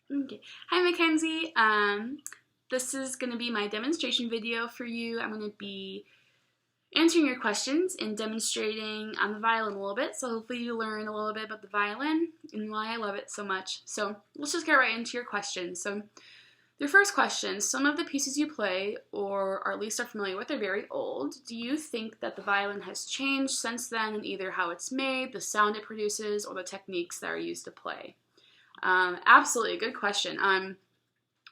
Okay. Hi, Mackenzie. This is going to be my demonstration video for you. I'm going to be answering your questions and demonstrating on the violin a little bit. So hopefully you learn a little bit about the violin and why I love it so much. So let's just get right into your questions. So your first question, some of the pieces you play or at least are familiar with are very old. Do you think that the violin has changed since then in either how it's made, the sound it produces, or the techniques that are used to play? Absolutely, good question.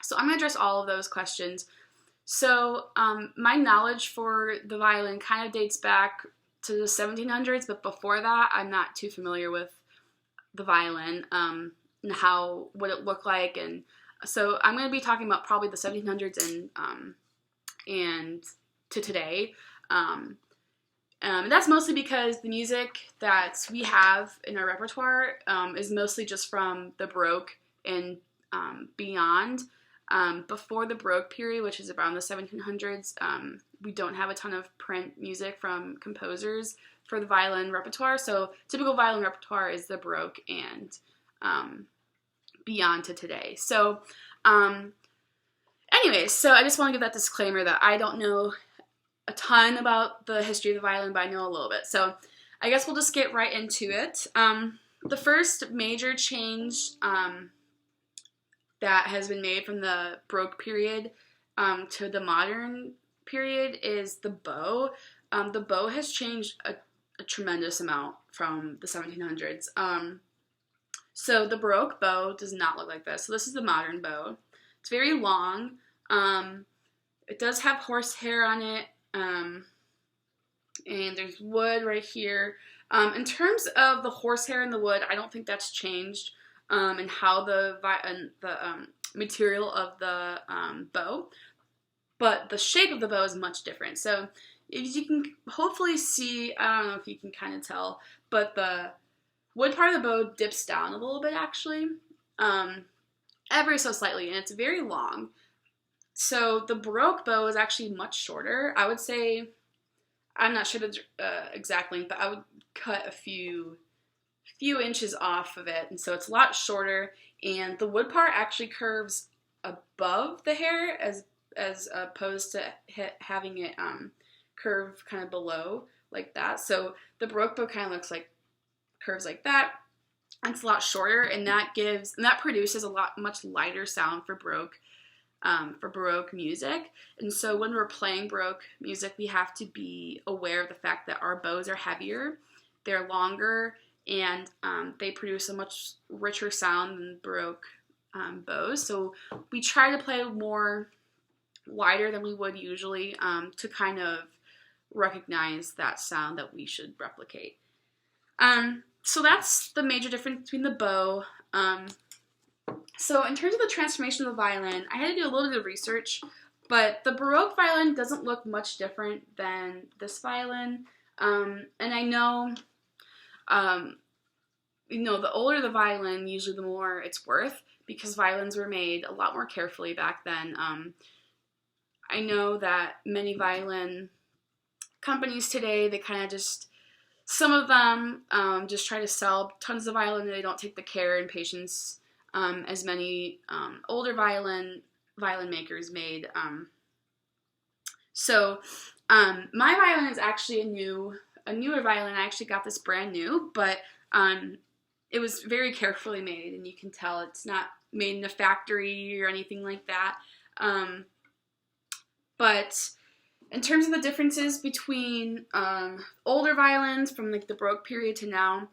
So I'm going to address all of those questions. So my knowledge for the violin kind of dates back to the 1700s, but before that, I'm not too familiar with the violin and what it looked like. And so I'm going to be talking about probably the 1700s and to today. That's mostly because the music that we have in our repertoire is mostly just from the Baroque and beyond. Before the Baroque period, which is around the 1700s, we don't have a ton of print music from composers for the violin repertoire. So typical violin repertoire is the Baroque and beyond to today. So anyways, so I just want to give that disclaimer that I don't know a ton about the history of the violin, but I know a little bit. So I guess we'll just get right into it. The first major change that has been made from the Baroque period to the modern period is the bow. The bow has changed a tremendous amount from the 1700s. So the Baroque bow does not look like this. So this is the modern bow. It's very long. It does have horsehair on it. And there's wood right here. In terms of the horsehair and the wood, I don't think that's changed and how the material of the bow, but the shape of the bow is much different. So if you can hopefully see, I don't know if you can kind of tell, but the wood part of the bow dips down a little bit actually, ever so slightly, and it's very long. So the Baroque bow is actually much shorter. I would say, I'm not sure the exact length, but I would cut a few inches off of it, and so it's a lot shorter. And the wood part actually curves above the hair, as opposed to having it curve kind of below like that. So the Baroque bow kind of looks like curves like that. And it's a lot shorter, and that produces a much lighter sound for Baroque music. And so when we're playing Baroque music, we have to be aware of the fact that our bows are heavier, they're longer, and they produce a much richer sound than Baroque bows. So we try to play more wider than we would usually to kind of recognize that sound that we should replicate. So that's the major difference between the bow. So in terms of the transformation of the violin, I had to do a little bit of research, but the Baroque violin doesn't look much different than this violin. And I know, the older the violin, usually the more it's worth, because violins were made a lot more carefully back then. I know that many violin companies today, they kind of just, some of them just try to sell tons of violin, and they don't take the care and patience as many older violin makers made. So my violin is actually a newer violin. I actually got this brand new, but it was very carefully made, and you can tell it's not made in a factory or anything like that. But in terms of the differences between older violins from like the Baroque period to now,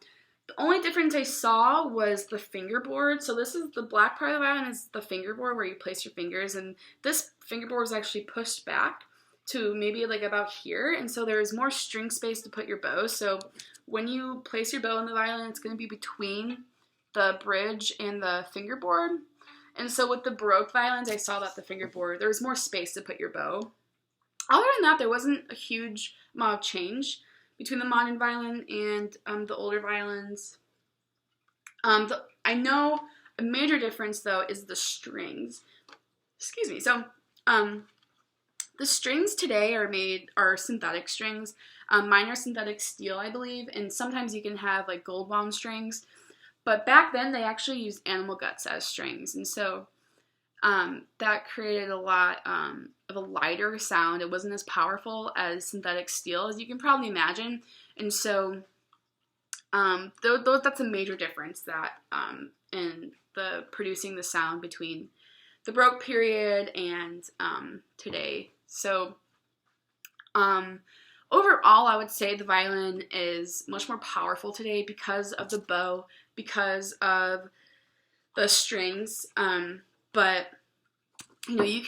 the only difference I saw was the fingerboard. So this is the black part of the violin, is the fingerboard where you place your fingers, and this fingerboard is actually pushed back to maybe like about here, and so there's more string space to put your bow. So when you place your bow in the violin, it's going to be between the bridge and the fingerboard. And so with the Baroque violins, I saw that the fingerboard, there was more space to put your bow. Other than that, there wasn't a huge amount of change between the modern violin and the older violins. I know a major difference, though, is the strings. Excuse me. So the strings today are synthetic strings. Mine are synthetic steel, I believe, and sometimes you can have like gold wound strings. But back then they actually used animal guts as strings, and so that created a lot of a lighter sound. It wasn't as powerful as synthetic steel, as you can probably imagine, and so that's a major difference that in the producing the sound between the Baroque period and today. So overall, I would say the violin is much more powerful today because of the bow, because of the strings. But you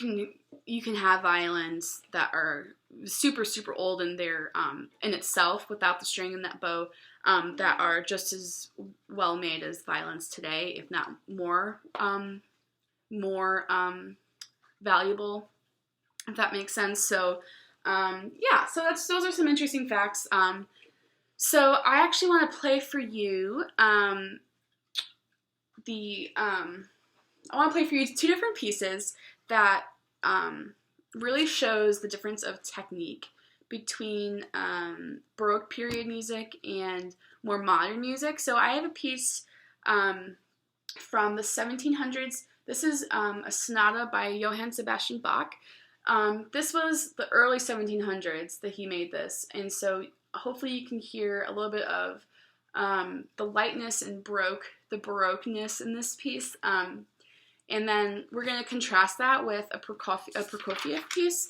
can have violins that are super old and they're in itself without the string and that bow that are just as well made as violins today, if not more valuable, if that makes sense. So yeah, so those are some interesting facts. So I actually want to play for you two different pieces that really shows the difference of technique between Baroque period music and more modern music. So I have a piece from the 1700s. This is a sonata by Johann Sebastian Bach. This was the early 1700s that he made this, and so hopefully you can hear a little bit of the lightness and the Baroqueness in this piece. And then we're going to contrast that with a Prokofiev piece.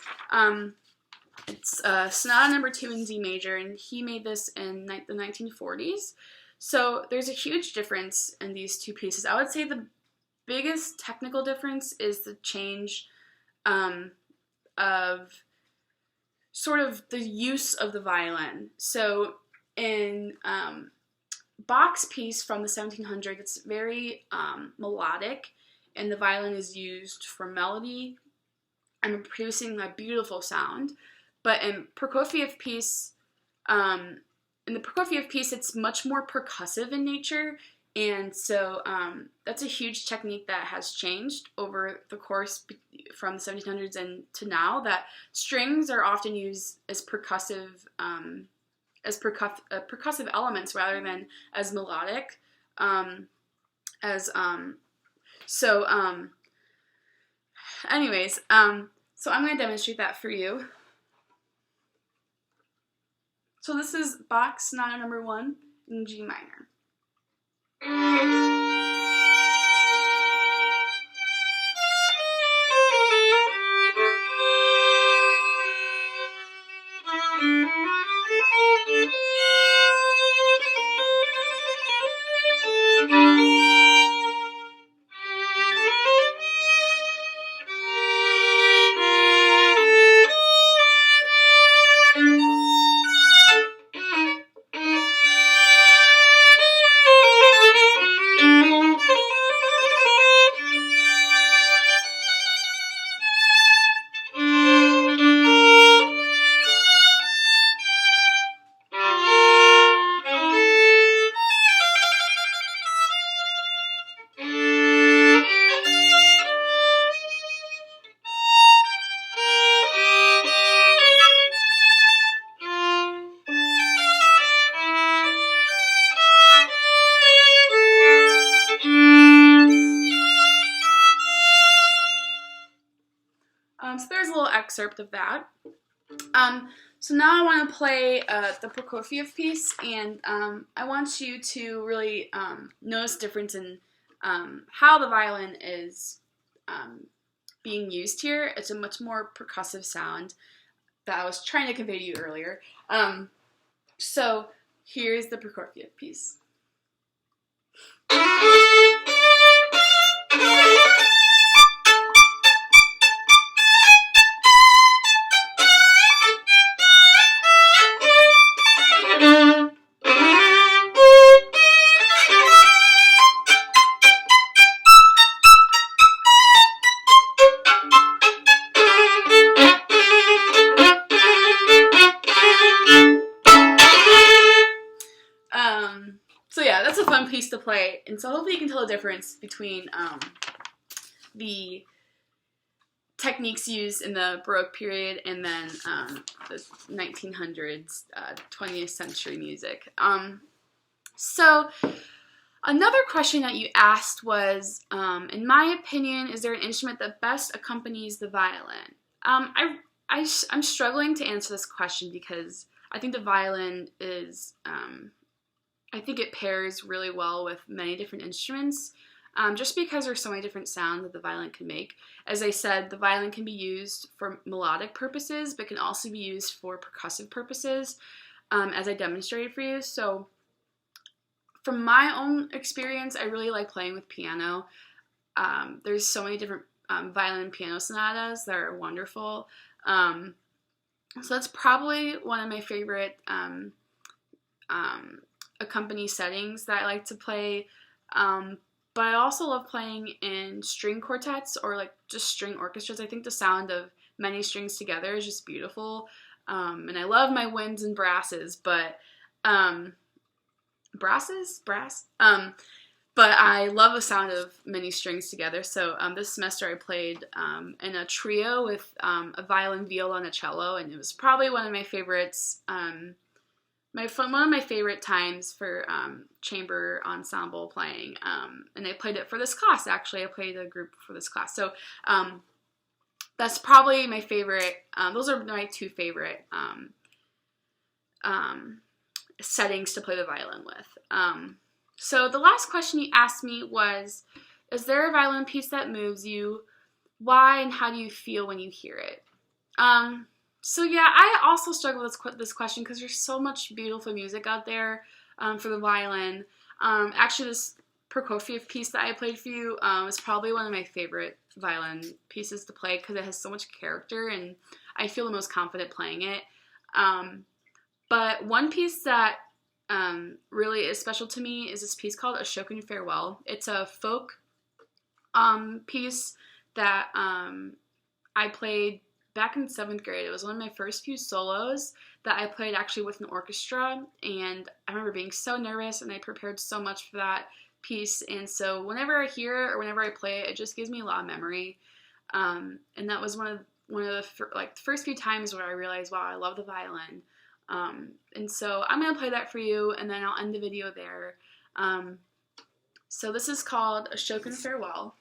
It's Sonata Number 2 in D major, and he made this in the 1940s. So there's a huge difference in these two pieces. I would say the biggest technical difference is the change of sort of the use of the violin. So in Bach's piece from the 1700s, it's very melodic, and the violin is used for melody and producing a beautiful sound. But in the Prokofiev piece, it's much more percussive in nature, and so that's a huge technique that has changed over the course from the 1700s and to now, that strings are often used as percussive elements rather than as melodic. So I'm going to demonstrate that for you. So this is Bach's Sonata Number 1 in G minor. So there's a little excerpt of that. So now I want to play the Prokofiev piece, and I want you to really notice the difference in how the violin is being used here. It's a much more percussive sound that I was trying to convey to you earlier. So here's the Prokofiev piece. So yeah, that's a fun piece to play, and so hopefully you can tell the difference between the techniques used in the Baroque period and then the 1900s, 20th century music. So Another question that you asked was, in my opinion, is there an instrument that best accompanies the violin? I'm struggling to answer this question because I think the violin is, I think it pairs really well with many different instruments, just because there's so many different sounds that the violin can make. As I said, the violin can be used for melodic purposes, but can also be used for percussive purposes, as I demonstrated for you. So from my own experience, I really like playing with piano. There's so many different violin and piano sonatas that are wonderful. So that's probably one of my favorite accompany settings that I like to play. But I also love playing in string quartets or like just string orchestras. I think the sound of many strings together is just beautiful. And I love my winds and brasses, but brass. But I love the sound of many strings together. So this semester I played in a trio with a violin, viola, and a cello, and it was probably one of my favorites. One of my favorite times for chamber ensemble playing. And I played it for this class. Actually, I played a group for this class. So that's probably my favorite. Those are my two favorite settings to play the violin with. So the last question you asked me was, is there a violin piece that moves you? Why and how do you feel when you hear it? So yeah, I also struggle with this question because there's so much beautiful music out there for the violin. Actually, this Prokofiev piece that I played for you is probably one of my favorite violin pieces to play because it has so much character and I feel the most confident playing it. But one piece that really is special to me is this piece called Ashokan Farewell. It's a folk piece that I played back in 7th grade. It was one of my first few solos that I played actually with an orchestra, and I remember being so nervous, and I prepared so much for that piece, and so whenever I hear it or whenever I play it, it just gives me a lot of memory, and that was one of the first few times where I realized, wow, I love the violin. And so I'm going to play that for you, and then I'll end the video there. So this is called Ashokan Farewell.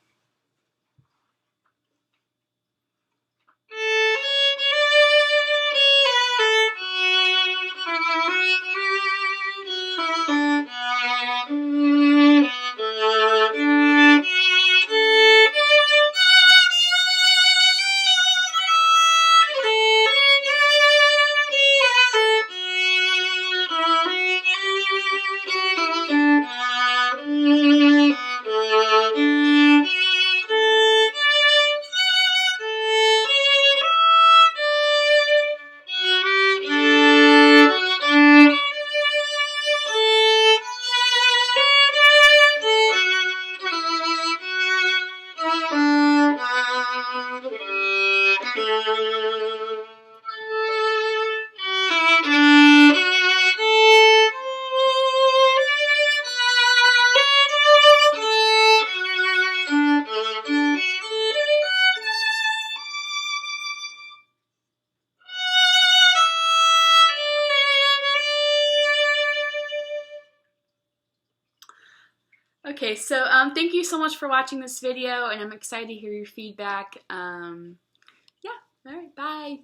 Okay, so thank you so much for watching this video, and I'm excited to hear your feedback. Yeah, all right, bye.